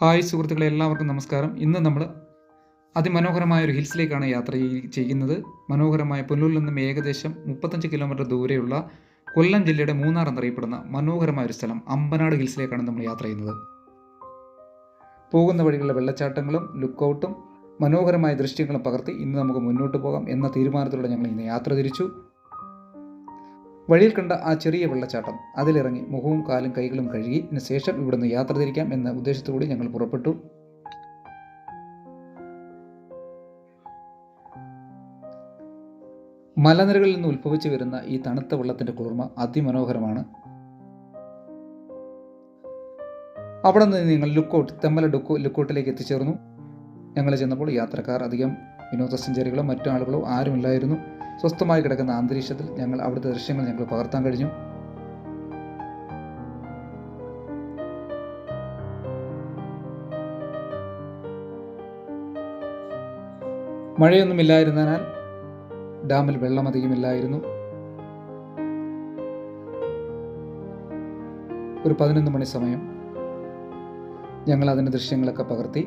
Hi സുഹൃത്തുക്കളെ, എല്ലാവർക്കും നമസ്കാരം. ഇന്ന് നമ്മൾ അതിമനോഹരമായ ഒരു ഹിൽസിലേക്കാണ് യാത്ര ചെയ്യുന്നത്. മനോഹരമായ പുനലൂരിൽ നിന്നും ഏകദേശം 35 കിലോമീറ്റർ ദൂരെയുള്ള കൊല്ലം ജില്ലയുടെ മൂന്നാർ എന്നറിയപ്പെടുന്ന മനോഹരമായ ഒരു സ്ഥലം അമ്പനാട് ഹിൽസിലേക്കാണ് നമ്മൾ യാത്ര ചെയ്യുന്നത്. പോകുന്ന വഴികളിലെ വെള്ളച്ചാട്ടങ്ങളും ലുക്കൗട്ടും മനോഹരമായ ദൃശ്യങ്ങളും പകർത്തി ഇന്ന് നമുക്ക് മുന്നോട്ട് പോകാം എന്ന തീരുമാനത്തിലൂടെ ഞങ്ങൾ ഇന്ന് യാത്ര തിരിച്ചു. വഴിയിൽ കണ്ട ആ ചെറിയ വെള്ളച്ചാട്ടം അതിലിറങ്ങി മുഖവും കാലും കൈകളും കഴുകി ശേഷം ഇവിടുന്ന് യാത്ര തിരിക്കാം എന്ന ഉദ്ദേശത്തോടുകൂടി ഞങ്ങൾ പുറപ്പെട്ടു. മലനിരകളിൽ നിന്ന് ഉത്ഭവിച്ചു വരുന്ന ഈ തണുത്ത വെള്ളത്തിന്റെ കുളിർമ അതിമനോഹരമാണ്. അവിടെ നിന്ന് ഞങ്ങൾ തെമ്മല ലുക്കൗട്ടിലേക്ക് എത്തിച്ചേർന്നു. ഞങ്ങൾ ചെന്നപ്പോൾ യാത്രക്കാർ അധികം വിനോദസഞ്ചാരികളോ മറ്റു ആളുകളോ ആരുമില്ലായിരുന്നു. സ്വസ്ഥമായി കിടക്കുന്ന അന്തരീക്ഷത്തിൽ അവിടുത്തെ ദൃശ്യങ്ങൾ ഞങ്ങൾക്ക് പകർത്താൻ കഴിഞ്ഞു. മഴയൊന്നുമില്ലായിരുന്നതിനാൽ ഡാമിൽ വെള്ളം അധികമില്ലായിരുന്നു. ഒരു 11 മണി സമയം ഞങ്ങൾ അതിൻ്റെ ദൃശ്യങ്ങളൊക്കെ പകർത്തി.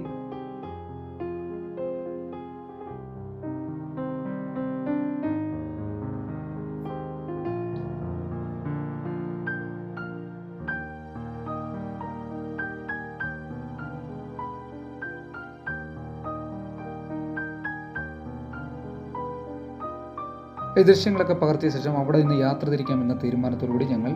ഈ ദൃശ്യങ്ങളൊക്കെ പകർത്തിയ ശേഷം അവിടെ നിന്ന് യാത്ര തിരിക്കാമെന്ന തീരുമാനത്തോടുകൂടി ഞങ്ങൾ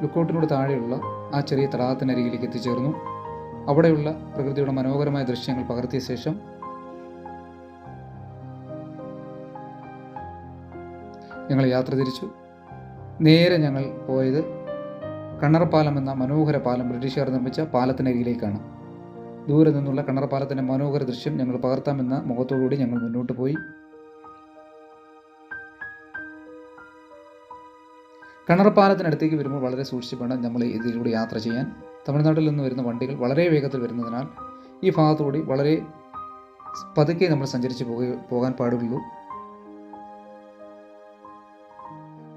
ലുക്കൗട്ടിനോട് താഴെയുള്ള ആ ചെറിയ തടാകത്തിനരികിലേക്ക് എത്തിച്ചേർന്നു. അവിടെയുള്ള പ്രകൃതിയുടെ മനോഹരമായ ദൃശ്യങ്ങൾ പകർത്തിയ ശേഷം ഞങ്ങൾ യാത്ര തിരിച്ചു. നേരെ ഞങ്ങൾ പോയത് കണ്ണറപ്പാലം എന്ന മനോഹര പാലം, ബ്രിട്ടീഷുകാർ നിർമ്മിച്ച പാലത്തിനരികിലേക്കാണ്. ദൂരെ നിന്നുള്ള കണ്ണറപ്പാലത്തിൻ്റെ മനോഹര ദൃശ്യം ഞങ്ങൾ പകർത്താമെന്ന മുഖത്തോടുകൂടി ഞങ്ങൾ മുന്നോട്ട് പോയി. കണ്ണറപ്പാലത്തിനടുത്തേക്ക് വരുമ്പോൾ വളരെ സൂക്ഷിച്ച് വേണം നമ്മൾ ഇതിലൂടെ യാത്ര ചെയ്യാൻ. തമിഴ്നാട്ടിൽ നിന്ന് വരുന്ന വണ്ടികൾ വളരെ വേഗത്തിൽ വരുന്നതിനാൽ ഈ ഭാഗത്തുകൂടി വളരെ പതുക്കെ നമ്മൾ സഞ്ചരിച്ച് പോകാൻ പാടുള്ളൂ.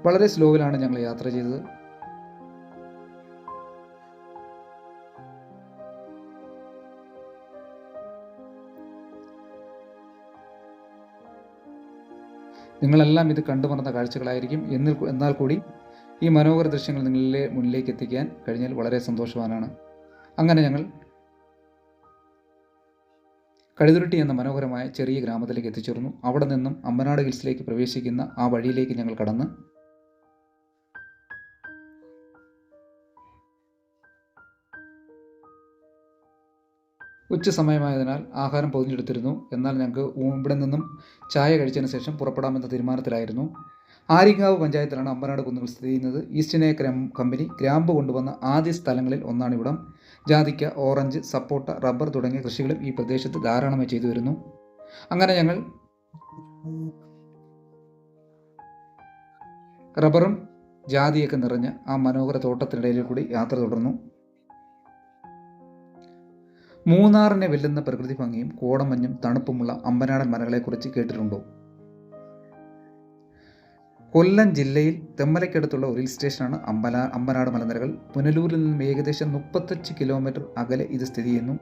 വളരെ സ്ലോവിലാണ് ഞങ്ങൾ യാത്ര ചെയ്തത്. നിങ്ങളെല്ലാം ഇത് കണ്ടുമറന്ന കാഴ്ചകളായിരിക്കും. എന്നാൽ കൂടി ഈ മനോഹര ദൃശ്യങ്ങൾ നിങ്ങളുടെ മുന്നിലേക്ക് എത്തിക്കാൻ കഴിഞ്ഞാൽ വളരെ സന്തോഷവാനാണ്. അങ്ങനെ ഞങ്ങൾ കഴുതുരുട്ടി എന്ന മനോഹരമായ ചെറിയ ഗ്രാമത്തിലേക്ക് എത്തിച്ചേർന്നു. അവിടെ നിന്നും അമ്പനാട് ഹിൽസിലേക്ക് പ്രവേശിക്കുന്ന ആ വഴിയിലേക്ക് ഞങ്ങൾ കടന്ന് ഉച്ച സമയമായതിനാൽ ആഹാരം പൊതിഞ്ഞെടുത്തിരുന്നു. എന്നാൽ ഞങ്ങൾക്ക് ഇവിടെ നിന്നും ചായ കഴിച്ചതിന് ശേഷം പുറപ്പെടാമെന്ന തീരുമാനത്തിലായിരുന്നു. ആര്യങ്കാവ് പഞ്ചായത്തിലാണ് അമ്പനാട് കുന്നുകൾ സ്ഥിതി ചെയ്യുന്നത്. ഈസ്റ്റ് ഇന്ത്യ കമ്പനി ഗ്രാമ്പു കൊണ്ടുവന്ന ആദ്യ സ്ഥലങ്ങളിൽ ഒന്നാണിവിടം. ജാതിക്ക, ഓറഞ്ച്, സപ്പോട്ട, റബ്ബർ തുടങ്ങിയ കൃഷികളും ഈ പ്രദേശത്ത് ധാരാളമായി ചെയ്തു വരുന്നു. അങ്ങനെ ഞങ്ങൾ റബ്ബറും ജാതിയൊക്കെ നിറഞ്ഞ ആ മനോഹര തോട്ടത്തിനിടയിൽ കൂടി യാത്ര തുടർന്നു. മൂന്നാറിനെ വെല്ലുന്ന പ്രകൃതി ഭംഗിയും കോടമഞ്ഞും തണുപ്പുമുള്ള അമ്പനാടൻ മലകളെക്കുറിച്ച് കേട്ടിട്ടുണ്ടോ? കൊല്ലം ജില്ലയിൽ തെമ്മലയ്ക്കടുത്തുള്ള ഒരു ഹിൽ സ്റ്റേഷനാണ് അമ്പനാട് മലനിരകൾ. പുനലൂരിൽ നിന്നും ഏകദേശം 35 കിലോമീറ്റർ അകലെ ഇത് സ്ഥിതി ചെയ്യുന്നു.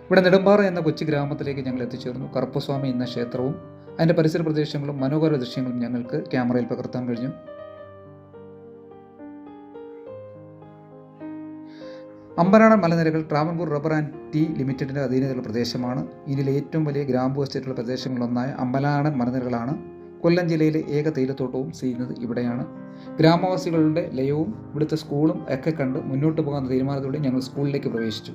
ഇവിടെ നെടുമ്പാറ എന്ന കൊച്ചു ഗ്രാമത്തിലേക്ക് ഞങ്ങൾ എത്തിച്ചേർന്നു. കറുപ്പസ്വാമി എന്ന ക്ഷേത്രവും അതിൻ്റെ പരിസര പ്രദേശങ്ങളും മനോഹര ദൃശ്യങ്ങളും ഞങ്ങൾക്ക് ക്യാമറയിൽ പകർത്താൻ കഴിഞ്ഞു. അമ്പനാടൻ മലനിരകൾ ട്രാവൻകൂർ റബ്ബർ ആൻഡ് ടീ ലിമിറ്റഡിൻ്റെ അധീനതയുള്ള പ്രദേശമാണ്. ഇന്ത്യയിലെ ഏറ്റവും വലിയ ഗ്രാമ്പു എസ്റ്റേറ്റുള്ള പ്രദേശങ്ങളിലൊന്നായ അമ്പനാടൻ മലനിരകളാണ്. കൊല്ലം ജില്ലയിലെ ഏക തേയിലത്തോട്ടവും ചെയ്യുന്നത് ഇവിടെയാണ്. ഗ്രാമവാസികളുടെ ലയവും ഇവിടുത്തെ സ്കൂളും ഒക്കെ കണ്ട് മുന്നോട്ട് പോകാൻ തീരുമാനത്തോടെ ഞങ്ങൾ സ്കൂളിലേക്ക് പ്രവേശിച്ചു.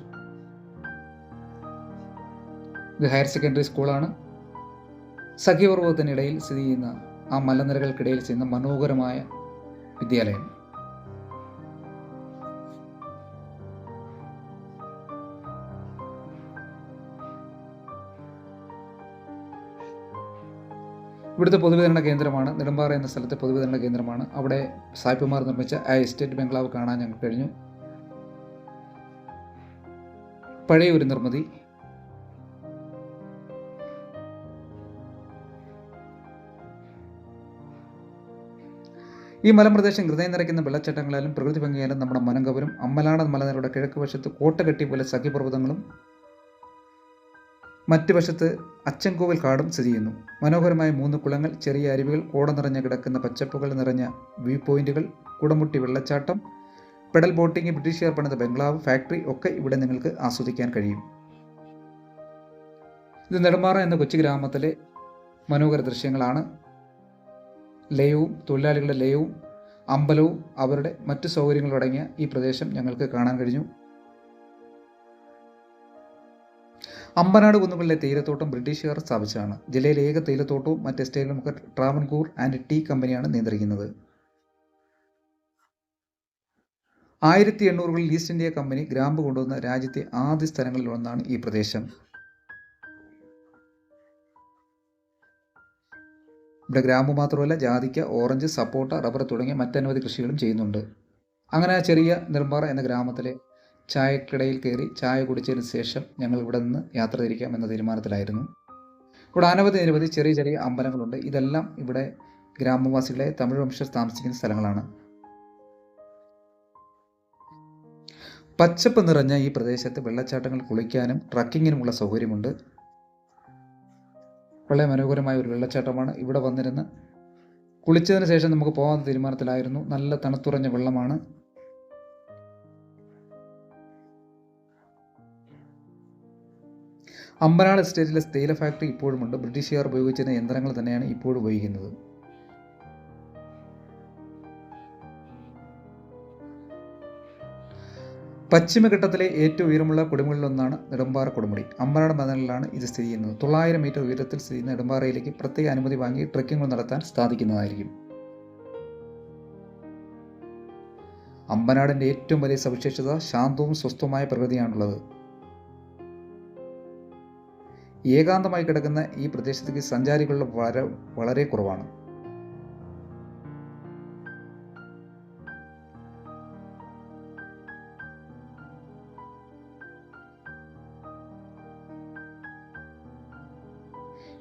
ഇത് ഹയർ സെക്കൻഡറി സ്കൂളാണ്. സഖ്യപർവ്വതത്തിനിടയിൽ സ്ഥിതി ചെയ്യുന്ന ആ മലനിരകൾക്കിടയിൽ ചെയ്യുന്ന മനോഹരമായ വിദ്യാലയം. ഇവിടുത്തെ പൊതുവിതരണ കേന്ദ്രമാണ്. നെടുമ്പാറ എന്ന സ്ഥലത്തെ പൊതുവിതരണ കേന്ദ്രമാണ്. അവിടെ സായിപ്പുമാർ നിർമ്മിച്ച ആ എസ്റ്റേറ്റ് ബംഗ്ലാവ് കാണാൻ ഞങ്ങൾക്ക് കഴിഞ്ഞു. പഴയ ഒരു നിർമ്മിതി. ഈ മലമ്പ്രദേശം ഹൃദയം നിറയ്ക്കുന്ന വെള്ളച്ചാട്ടങ്ങളാലും പ്രകൃതി ഭംഗിയാലും നമ്മുടെ മനം കവരും. അമ്പലാട മലനിരയുടെ കിഴക്ക് വശത്ത് കോട്ടകെട്ടി പോലെ സഖ്യപർവ്വതങ്ങളും മറ്റ് വശത്ത് അച്ചൻകോവിൽ കാടും സ്ഥിതി ചെയ്യുന്നു. മനോഹരമായ 3 കുളങ്ങൾ, ചെറിയ അരുവികൾ, കോട നിറഞ്ഞ കിടക്കുന്ന പച്ചപ്പുകൾ നിറഞ്ഞ വ്യൂ പോയിന്റുകൾ, കുടമുട്ടി വെള്ളച്ചാട്ടം, പെഡൽ ബോട്ടിംഗ്, ബ്രിട്ടീഷുകാർ പണിത ബംഗ്ലാവ്, ഫാക്ടറി ഒക്കെ ഇവിടെ നിങ്ങൾക്ക് ആസ്വദിക്കാൻ കഴിയും. ഇത് നെടുമ്പാറ എന്ന കൊച്ചു ഗ്രാമത്തിലെ മനോഹര ദൃശ്യങ്ങളാണ്. ലയവും തൊഴിലാളികളുടെ ലയവും അമ്പലവും അവരുടെ മറ്റ് സൗകര്യങ്ങളടങ്ങിയ ഈ പ്രദേശം ഞങ്ങൾക്ക് കാണാൻ കഴിഞ്ഞു. അമ്പനാട് കുന്നുകളിലെ തേയിലത്തോട്ടം ബ്രിട്ടീഷുകാർ സ്ഥാപിച്ചതാണ്. ജില്ലയിലെ ഏക തേയിലത്തോട്ടവും മറ്റ് എസ്റ്റേറ്റുകളും ഒക്കെ ട്രാവൻകൂർ ആൻഡ് ടീ കമ്പനിയാണ് നിയന്ത്രിക്കുന്നത്. 1800കളിൽ ഈസ്റ്റ് ഇന്ത്യ കമ്പനി ഗ്രാമ്പ് കൊണ്ടുവന്ന രാജ്യത്തെ ആദ്യ സ്ഥലങ്ങളിൽ ഒന്നാണ് ഈ പ്രദേശം. ഇവിടെ ഗ്രാമ്പ് മാത്രമല്ല, ജാതിക്ക, ഓറഞ്ച്, സപ്പോട്ട, റബ്ബർ തുടങ്ങിയ മറ്റനവധി കൃഷികളും ചെയ്യുന്നുണ്ട്. അങ്ങനെ ആ ചെറിയ നെടുമ്പാറ എന്ന ഗ്രാമത്തിലെ ചായക്കിടയിൽ കയറി ചായ കുടിച്ചതിന് ശേഷം ഞങ്ങൾ ഇവിടെ നിന്ന് യാത്ര തിരിക്കാം എന്ന തീരുമാനത്തിലായിരുന്നു. ഇവിടെ നിരവധി ചെറിയ ചെറിയ അമ്പലങ്ങളുണ്ട്. ഇതെല്ലാം ഇവിടെ ഗ്രാമവാസികളെ തമിഴ് വംശർ താമസിക്കുന്ന സ്ഥലങ്ങളാണ്. പച്ചപ്പ് നിറഞ്ഞ ഈ പ്രദേശത്ത് വെള്ളച്ചാട്ടങ്ങൾ കുളിക്കാനും ട്രക്കിങ്ങിനുമുള്ള സൗകര്യമുണ്ട്. വളരെ മനോഹരമായ ഒരു വെള്ളച്ചാട്ടമാണ്. ഇവിടെ വന്നിരുന്ന് കുളിച്ചതിന് ശേഷം നമുക്ക് പോകാൻ തീരുമാനത്തിലായിരുന്നു. നല്ല തണുത്തുറഞ്ഞ വെള്ളമാണ്. അമ്പനാട് എസ്റ്റേറ്റിലെ തേയില ഫാക്ടറി ഇപ്പോഴുമുണ്ട്. ബ്രിട്ടീഷുകാർ ഉപയോഗിച്ചിരുന്ന യന്ത്രങ്ങൾ തന്നെയാണ് ഇപ്പോഴും ഉപയോഗിക്കുന്നത്. പശ്ചിമഘട്ടത്തിലെ ഏറ്റവും ഉയരമുള്ള കൊടുമുടികളിലൊന്നാണ് നെടുമ്പാറ കൊടുമുടി. അമ്പനാട് മലനിരയിലാണ് ഇത് സ്ഥിതി ചെയ്യുന്നത്. 900 മീറ്റർ ഉയരത്തിൽ സ്ഥിതി ചെയ്യുന്ന നെടുമ്പാറയിലേക്ക് പ്രത്യേക അനുമതി വാങ്ങി ട്രെക്കിംഗ് നടത്താൻ സാധിക്കുന്നതായിരിക്കും. അമ്പനാടിൻ്റെ ഏറ്റവും വലിയ സവിശേഷത ശാന്തവും സ്വസ്ഥവുമായ പ്രകൃതിയാണുള്ളത്. ഏകാന്തമായി കിടക്കുന്ന ഈ പ്രദേശത്തേക്ക് സഞ്ചാരികളുടെ വളരെ കുറവാണ്.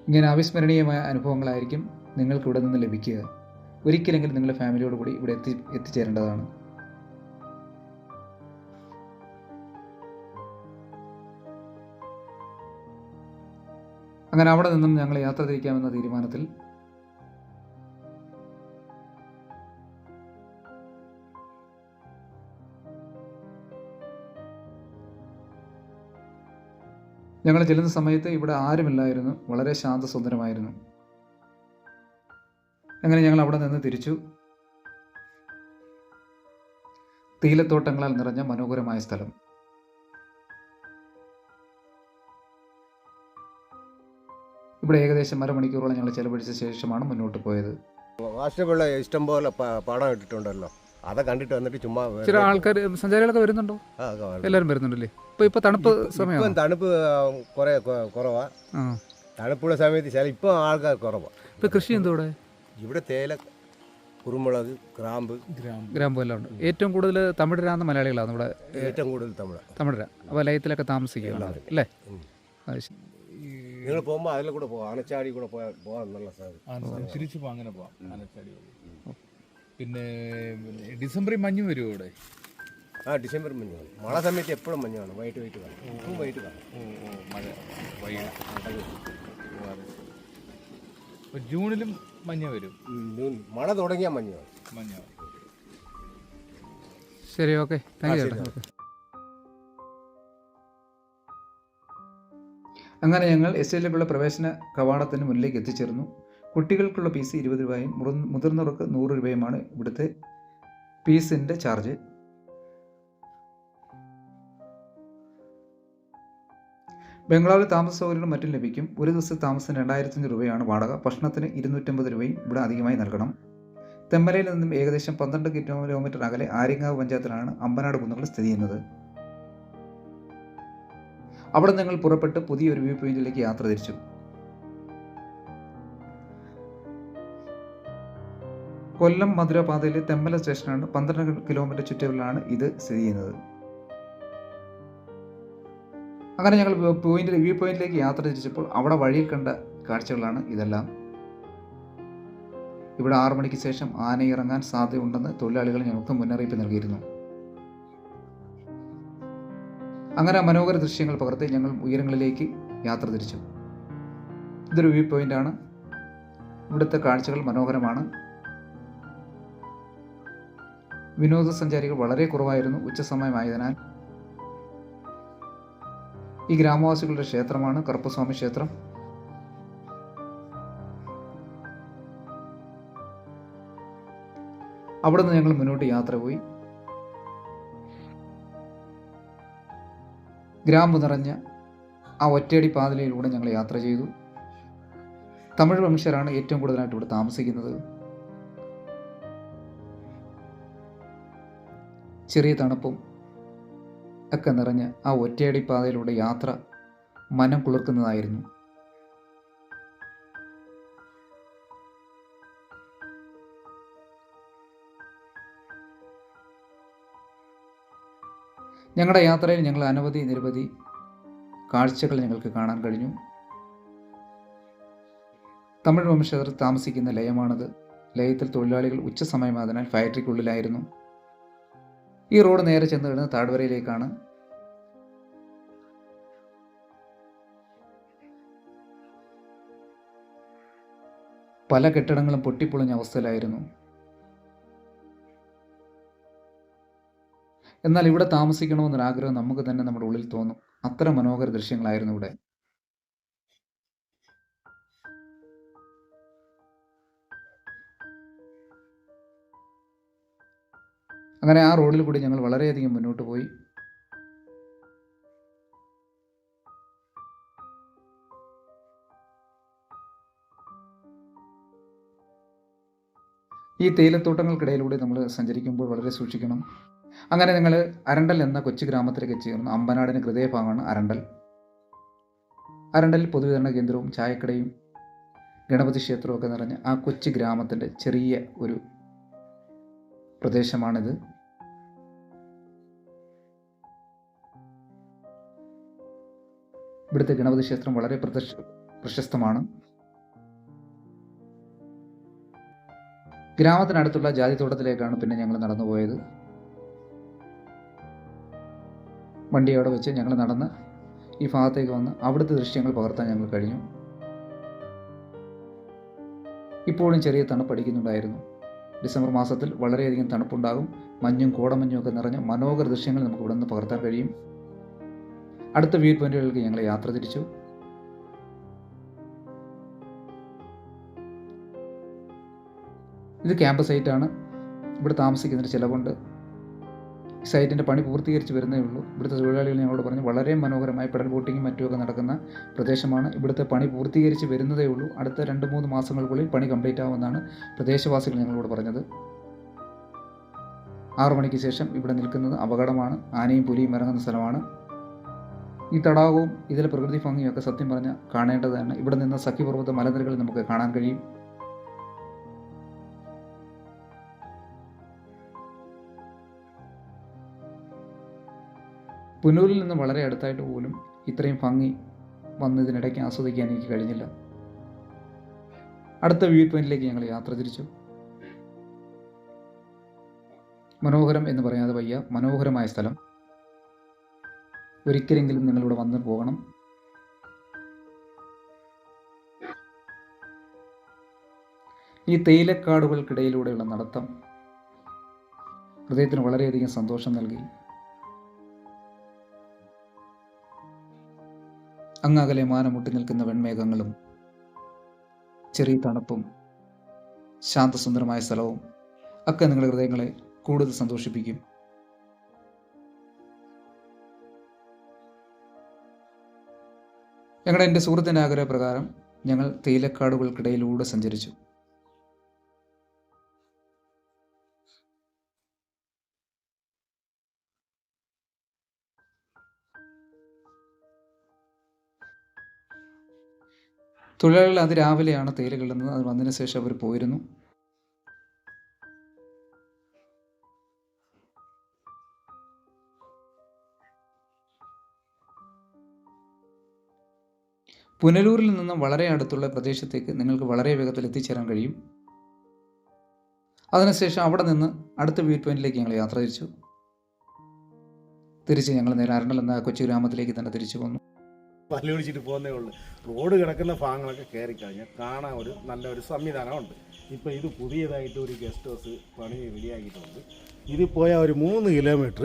ഇങ്ങനെ അവിസ്മരണീയമായ അനുഭവങ്ങളായിരിക്കും നിങ്ങൾക്ക് ഇവിടെ നിന്ന് ലഭിക്കുക. ഒരിക്കലെങ്കിലും നിങ്ങളുടെ ഫാമിലിയോട് കൂടി ഇവിടെ എത്തിച്ചേരേണ്ടതാണ്. അങ്ങനെ അവിടെ നിന്നും ഞങ്ങൾ യാത്ര തിരിക്കാമെന്ന തീരുമാനത്തിൽ ഞങ്ങൾ ചെല്ലുന്ന സമയത്ത് ഇവിടെ ആരുമില്ലായിരുന്നു. വളരെ ശാന്തസുന്ദരമായിരുന്നു. അങ്ങനെ ഞങ്ങൾ അവിടെ നിന്ന് തിരിച്ചു. തേയിലത്തോട്ടങ്ങളാൽ നിറഞ്ഞ മനോഹരമായ സ്ഥലം. ഇവിടെ ഏകദേശം അരമണിക്കൂറോളം ഞങ്ങൾ ചെലവഴിച്ച ശേഷമാണ് മുന്നോട്ട് പോയത്. വാസ്തവമുള്ള ഇഷ്ടം പോലെ പാടം ഇട്ടിട്ടുണ്ടല്ലോ, അതൊക്കെ കണ്ടിട്ട് വന്നിട്ട് ചുമ്മാ ചില ആൾക്കാർ സഞ്ചാരികളൊക്കെ വരുന്നുണ്ടോ? എല്ലാവരും വരുന്നുണ്ടല്ലേ? ഇപ്പൊ തണുപ്പ് സമയം, തണുപ്പ് കുറെ കുറവാ. തണുപ്പുള്ള സമയത്ത് ചില ഇപ്പൊ ആൾക്കാർ കുറവാ. ഇപ്പൊ കൃഷി എന്തോ ഇവിടെ തേയില, കുരുമുളക്, ഗ്രാമ്പു എല്ലാം ഉണ്ട്. ഏറ്റവും കൂടുതൽ തമിഴരാന്ന് മലയാളികളാണ് ഇവിടെ. ഏറ്റവും കൂടുതൽ തമിഴര വലയത്തിലൊക്കെ താമസിക്കുകയാണ് അല്ലേ? നിങ്ങൾ പോകുമ്പോൾ അതിലെ കൂടെ പോകാം, ആനച്ചാടി കൂടെ പോകാൻ നല്ല സാധ്യത. തിരിച്ചു പോകാം, അങ്ങനെ പോവാം ആനച്ചാടി. പിന്നെ ഡിസംബറിൽ മഞ്ഞ് വരുമോ ഇവിടെ? ഡിസംബർ മഞ്ഞ് കാണും. മഴ സമയത്ത് എപ്പോഴും മഞ്ഞ് കാണും. വൈകിട്ട് കാണും. ഇപ്പം വൈകിട്ട് കാണും. മഴ ജൂണിലും മഞ്ഞ് വരും. മഴ തുടങ്ങിയാൽ മഞ്ഞ് കാണും. ശരി, ഓക്കെ, താങ്ക് യു. അങ്ങനെ ഞങ്ങൾ എസ്റ്റേറ്റിലേക്കുള്ള പ്രവേശന കവാടത്തിന് മുന്നിലേക്ക് എത്തിച്ചേർന്നു. കുട്ടികൾക്കുള്ള ഫീസ് 20 രൂപയും മുതിർന്നവർക്ക് 100 രൂപയുമാണ് ഇവിടുത്തെ ഫീസിൻ്റെ ചാർജ്. ബംഗ്ലാവിൽ താമസ സൗകര്യങ്ങളും മറ്റും ലഭിക്കും. ഒരു ദിവസത്തെ താമസത്തിന് 2500 രൂപയാണ് വാടക. ഭക്ഷണത്തിന് 250 രൂപയും ഇവിടെ അധികമായി നൽകണം. തെമ്മലയിൽ നിന്നും ഏകദേശം 12 കിലോമീറ്റർ അകലെ ആര്യങ്കാവ് പഞ്ചായത്തിലാണ് അമ്പനാട് കുന്നുകൾ സ്ഥിതി ചെയ്യുന്നത്. അവിടെ ഞങ്ങൾ പുറപ്പെട്ട് പുതിയൊരു വ്യൂ പോയിന്റിലേക്ക് യാത്ര തിരിച്ചു. കൊല്ലം മധുര പാതയിലെ തെമ്മല സ്റ്റേഷനാണ്. 12 കിലോമീറ്റർ ചുറ്റളവിലാണ് ഇത് സ്ഥിതി ചെയ്യുന്നത്. അങ്ങനെ ഞങ്ങൾ വ്യൂ പോയിന്റിലേക്ക് യാത്ര തിരിച്ചപ്പോൾ അവിടെ വഴിയിൽ കണ്ട കാഴ്ചകളാണ് ഇതെല്ലാം. ഇവിടെ 6 മണിക്ക് ശേഷം ആന ഇറങ്ങാൻ സാധ്യതയുണ്ടെന്ന് തൊഴിലാളികൾ ഞങ്ങൾക്ക് മുന്നറിയിപ്പ് നൽകിയിരുന്നു. അങ്ങനെ മനോഹര ദൃശ്യങ്ങൾ പകർത്തി ഞങ്ങൾ ഉയരങ്ങളിലേക്ക് യാത്ര തിരിച്ചു. ഇതൊരു വ്യൂ പോയിൻ്റാണ്. ഇവിടുത്തെ കാഴ്ചകൾ മനോഹരമാണ്. വിനോദസഞ്ചാരികൾ വളരെ കുറവായിരുന്നു ഉച്ചസമയമായതിനാൽ. ഈ ഗ്രാമവാസികളുടെ ക്ഷേത്രമാണ് കറുപ്പസ്വാമി ക്ഷേത്രം. അവിടെ നിന്ന് ഞങ്ങൾ മുന്നോട്ട് യാത്ര പോയി. ഗ്രാമ്പു നിറഞ്ഞ ആ ഒറ്റയടി പാതയിലൂടെ ഞങ്ങൾ യാത്ര ചെയ്തു. തമിഴ് വംശരാണ് ഏറ്റവും കൂടുതലായിട്ട് ഇവിടെ താമസിക്കുന്നത്. ചെറിയ തണുപ്പും ഒക്കെ നിറഞ്ഞ ആ ഒറ്റയടി പാതയിലൂടെ യാത്ര മനം കുളിർക്കുന്നതായിരുന്നു. ഞങ്ങളുടെ യാത്രയിൽ ഞങ്ങൾ നിരവധി കാഴ്ചകൾ ഞങ്ങൾക്ക് കാണാൻ കഴിഞ്ഞു. തമിഴ് വംശജർ താമസിക്കുന്ന ലയമാണത്. ലയത്തിൽ തൊഴിലാളികൾ ഉച്ചസമയമായതിനാൽ ഫാക്ടറിക്കുള്ളിലായിരുന്നു. ഈ റോഡ് നേരെ ചെന്ന് കിടന്നത് താഴ്വരയിലേക്കാണ്. പല കെട്ടിടങ്ങളും പൊട്ടിപ്പൊളിഞ്ഞ അവസ്ഥയിലായിരുന്നു. എന്നാൽ ഇവിടെ താമസിക്കണമെന്നൊരാഗ്രഹം നമുക്ക് തന്നെ നമ്മുടെ ഉള്ളിൽ തോന്നും. അത്ര മനോഹര ദൃശ്യങ്ങളായിരുന്നു ഇവിടെ. അങ്ങനെ ആ റോഡിൽ കൂടി ഞങ്ങൾ വളരെയധികം മുന്നോട്ട് പോയി. ഈ തേയിലത്തോട്ടങ്ങൾക്കിടയിലൂടെ നമ്മൾ സഞ്ചരിക്കുമ്പോൾ വളരെ സൂക്ഷിക്കണം. അങ്ങനെ ഞങ്ങൾ അരണ്ടൽ എന്ന കൊച്ചു ഗ്രാമത്തിലേക്ക് എത്തിച്ചേർന്നു. അമ്പനാടിന് ഹൃദയഭാഗമാണ് അരണ്ടൽ. അരണ്ടലിൽ പൊതുവിതരണ കേന്ദ്രവും ചായക്കടയും ഗണപതി ക്ഷേത്രവും ഒക്കെ നിറഞ്ഞ ആ കൊച്ചു ഗ്രാമത്തിൻ്റെ ചെറിയ ഒരു പ്രദേശമാണിത്. ഇവിടുത്തെ ഗണപതി ക്ഷേത്രം വളരെ പ്രശസ്തമാണ്. ഗ്രാമത്തിനടുത്തുള്ള ജാതിത്തോട്ടത്തിലേക്കാണ് പിന്നെ ഞങ്ങൾ നടന്നു പോയത്. വണ്ടി അവിടെ വെച്ച് ഞങ്ങൾ നടന്ന് ഈ ഭാഗത്തേക്ക് വന്ന് അവിടുത്തെ ദൃശ്യങ്ങൾ പകർത്താൻ ഞങ്ങൾ കഴിഞ്ഞു. ഇപ്പോഴും ചെറിയ തണുപ്പടിക്കുന്നുണ്ടായിരുന്നു. ഡിസംബർ മാസത്തിൽ വളരെയധികം തണുപ്പുണ്ടാകും. മഞ്ഞും കോടമഞ്ഞും ഒക്കെ നിറഞ്ഞ മനോഹര ദൃശ്യങ്ങൾ നമുക്ക് ഇവിടെ നിന്ന് പകർത്താൻ കഴിയും. അടുത്ത വ്യൂ പോയിന്റുകളിലേക്ക് ഞങ്ങൾ യാത്ര തിരിച്ചു. ഇത് ക്യാമ്പ് സൈറ്റാണ്. ഇവിടെ താമസിക്കുന്നതിന് ചിലവുണ്ട്. സൈറ്റിൻ്റെ പണി പൂർത്തീകരിച്ച് വരുന്നേ ഉള്ളൂ. ഇവിടുത്തെ തൊഴിലാളികൾ ഞങ്ങളോട് പറഞ്ഞു വളരെ മനോഹരമായി പെഡൽ ബോട്ടിങ്ങും മറ്റുമൊക്കെ നടക്കുന്ന പ്രദേശമാണ്. ഇവിടുത്തെ പണി പൂർത്തീകരിച്ച് വരുന്നതേ ഉള്ളൂ. അടുത്ത 2-3 മാസങ്ങൾക്കുള്ളിൽ പണി കംപ്ലീറ്റ് ആവുമെന്നാണ് പ്രദേശവാസികൾ ഞങ്ങളോട് പറഞ്ഞത്. 6 മണിക്ക് ശേഷം ഇവിടെ നിൽക്കുന്നത് അപകടമാണ്. ആനയും പുലിയും ഇറങ്ങുന്ന സ്ഥലമാണ്. ഈ തടാകവും ഇതിലെ പ്രകൃതി ഭംഗിയൊക്കെ സത്യം പറഞ്ഞാൽ കാണേണ്ടതാണ്. ഇവിടെ നിന്ന് സഖ്യപർവ്വത മലനിരകൾ നമുക്ക് കാണാൻ കഴിയും. പുനൂരിൽ നിന്ന് വളരെ അടുത്തായിട്ട് പോലും ഇത്രയും ഭംഗി വന്നതിനിടയ്ക്ക് ആസ്വദിക്കാൻ എനിക്ക് കഴിഞ്ഞില്ല. അടുത്ത വ്യൂ പോയിന്റിലേക്ക് ഞങ്ങൾ യാത്ര തിരിച്ചു. മനോഹരം എന്ന് പറയാതെ വയ്യ, മനോഹരമായ സ്ഥലം. ഒരിക്കലെങ്കിലും നിങ്ങളിവിടെ വന്നു പോകണം. ഈ തേയിലക്കാടുകൾക്കിടയിലൂടെയുള്ള നടത്തം ഹൃദയത്തിന് വളരെയധികം സന്തോഷം നൽകി. അങ്ങകലെ മാനമുട്ടി നിൽക്കുന്ന വെൺമേഘങ്ങളും ചെറിയ തണുപ്പും ശാന്തസുന്ദരമായ സ്ഥലവും ഒക്കെ നിങ്ങളുടെ ഹൃദയങ്ങളെ കൂടുതൽ സന്തോഷിപ്പിക്കും. എൻ്റെ സുഹൃത്തിൻ്റെ ആഗ്രഹപ്രകാരം ഞങ്ങൾ തേയിലക്കാടുകൾക്കിടയിലൂടെ സഞ്ചരിച്ചു. തൊഴിലാളികൾ അതിരാവിലെയാണ് തേയില കിള്ളുന്നത്. അത് വന്നതിന് ശേഷം അവർ പോയിരുന്നു. പുനലൂരിൽ നിന്നും വളരെ അടുത്തുള്ള പ്രദേശത്തേക്ക് നിങ്ങൾക്ക് വളരെ വേഗത്തിൽ എത്തിച്ചേരാൻ കഴിയും. അതിനുശേഷം അവിടെ നിന്ന് അടുത്ത വ്യൂ പോയിന്റിലേക്ക് ഞങ്ങൾ യാത്ര തിരിച്ചു. തിരിച്ച് ഞങ്ങൾ നേരെ അരണ്ടൽ എന്ന കൊച്ചു ഗ്രാമത്തിലേക്ക് തന്നെ തിരിച്ചു പോന്നു. പല്ല് പിടിച്ചിട്ട് പോകുന്നേ ഉള്ളൂ. റോഡ് കിടക്കുന്ന ഭാഗങ്ങളൊക്കെ കയറി കഴിഞ്ഞാൽ കാണാൻ ഒരു നല്ലൊരു സംവിധാനമുണ്ട്. ഇപ്പോൾ ഇത് പുതിയതായിട്ട് ഒരു ഗസ്റ്റ് ഹൗസ് പണി റെഡിയാക്കിയിട്ടുണ്ട്. ഇത് പോയാൽ ഒരു 3 കിലോമീറ്റർ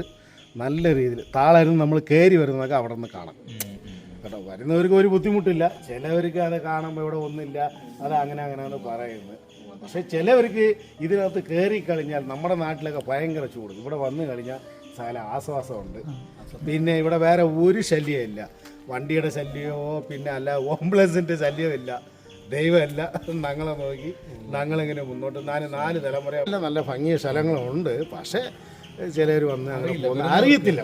നല്ല രീതിയിൽ താളായിരുന്നു നമ്മൾ കയറി വരുന്നതൊക്കെ അവിടെ നിന്ന് കാണാം കേട്ടോ. വരുന്നവർക്ക് ഒരു ബുദ്ധിമുട്ടില്ല. ചിലവർക്ക് അത് കാണുമ്പോൾ ഇവിടെ ഒന്നുമില്ല, അത് അങ്ങനെയാണ് പറയുന്നത്. പക്ഷേ ചിലവർക്ക് ഇതിനകത്ത് കയറി കഴിഞ്ഞാൽ നമ്മുടെ നാട്ടിലൊക്കെ ഭയങ്കര ചൂട്, ഇവിടെ വന്നു കഴിഞ്ഞാൽ സകല ആശ്വാസമുണ്ട്. പിന്നെ ഇവിടെ വേറെ ഒരു ശല്യമില്ല, വണ്ടിയുടെ ശല്യമോ പിന്നെ അല്ല ഓംബുലൻസിൻ്റെ ശല്യമില്ല. ദൈവമല്ല ഞങ്ങളെ നോക്കി ഞങ്ങളിങ്ങനെ മുന്നോട്ട് 4 തലമുറ നല്ല ഭംഗിയ സ്ഥലങ്ങളുണ്ട്. പക്ഷേ ചിലർ വന്ന് അങ്ങനെ പോകുന്നത് അറിയത്തില്ല,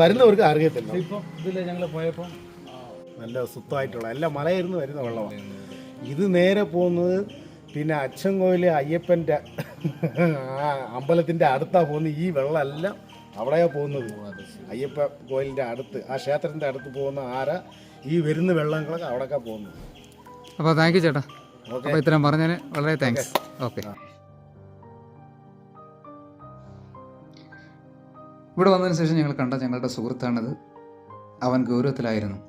വരുന്നവർക്ക് അറിയത്തില്ല. ഇപ്പം ഇതിൽ ഞങ്ങൾ പോയപ്പം നല്ല സുത്തമായിട്ടുള്ള എല്ലാം മലയിരുന്ന് വരുന്ന വെള്ളമാണ്. ഇത് നേരെ പോകുന്നത് പിന്നെ അച്ചൻകോയിൽ അയ്യപ്പൻ്റെ അമ്പലത്തിൻ്റെ അടുത്താണ് പോകുന്നത്. ഈ വെള്ളമെല്ലാം അവിടെയാണ് പോകുന്നത്. അയ്യപ്പ കോയിലിൻ്റെ അടുത്ത്, ആ ക്ഷേത്രത്തിൻ്റെ അടുത്ത് പോകുന്ന ഈ വരുന്ന വെള്ളങ്ങളൊക്കെ അവിടെയൊക്കെ പോകുന്നത്. അപ്പോൾ താങ്ക് യു ചേട്ടാ. ഓക്കെ, അപ്പോൾ ഇത്രയും പറഞ്ഞതിന് വളരെ താങ്ക്സ്. ഓക്കെ. ഇവിടെ വന്നതിന് ശേഷം ഞങ്ങൾ കണ്ട ഞങ്ങളുടെ സുഹൃത്താണിത്. അവൻ ഗൗരവത്തിലായിരുന്നു.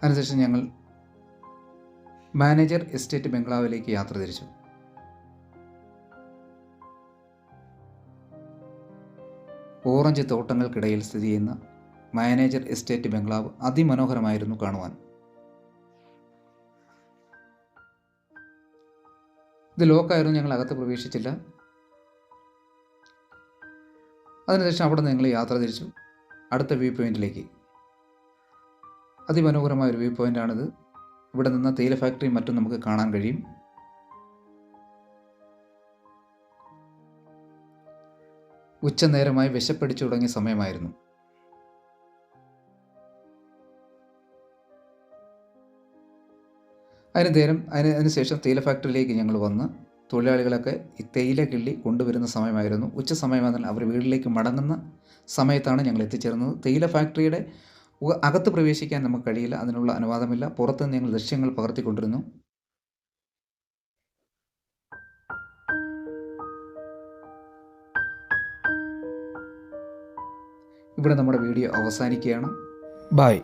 അതിനുശേഷം ഞങ്ങൾ മാനേജർ എസ്റ്റേറ്റ് ബംഗ്ലാവിലേക്ക് യാത്ര തിരിച്ചു. ഓറഞ്ച് തോട്ടങ്ങൾക്കിടയിൽ സ്ഥിതി ചെയ്യുന്ന മാനേജർ എസ്റ്റേറ്റ് ബംഗ്ലാവ് അതിമനോഹരമായിരുന്നു കാണുവാൻ. ഇത് ലോക്കായിരുന്നു, ഞങ്ങൾ അകത്ത് പ്രവേശിച്ചില്ല. അതിനുശേഷം അവിടെ നിന്ന് ഞങ്ങൾ യാത്ര തിരിച്ചു അടുത്ത വ്യൂ പോയിന്റിലേക്ക്. അതിമനോഹരമായ ഒരു വ്യൂ പോയിൻ്റാണിത്. ഇവിടെ നിന്ന് തേയില ഫാക്ടറിയും മറ്റും നമുക്ക് കാണാൻ കഴിയും. ഉച്ചനേരമായി വിശപ്പടിച്ചു തുടങ്ങിയ സമയമായിരുന്നു. അതിനുശേഷം തേയില ഫാക്ടറിയിലേക്ക് ഞങ്ങൾ വന്ന് തൊഴിലാളികളൊക്കെ ഈ തേയില കിള്ളി കൊണ്ടുവരുന്ന സമയമായിരുന്നു. ഉച്ച സമയമായിരുന്നാൽ അവർ വീട്ടിലേക്ക് മടങ്ങുന്ന സമയത്താണ് ഞങ്ങൾ എത്തിച്ചേർന്നത്. തേയില ഫാക്ടറിയുടെ അകത്ത് പ്രവേശിക്കാൻ നമുക്ക് കഴിയില്ല, അതിനുള്ള അനുവാദമില്ല. പുറത്തുനിന്ന് ഞങ്ങൾ ദൃശ്യങ്ങൾ പകർത്തിക്കൊണ്ടിരുന്നു. ഇവിടെ നമ്മുടെ വീഡിയോ അവസാനിക്കുകയാണ്. ബൈ.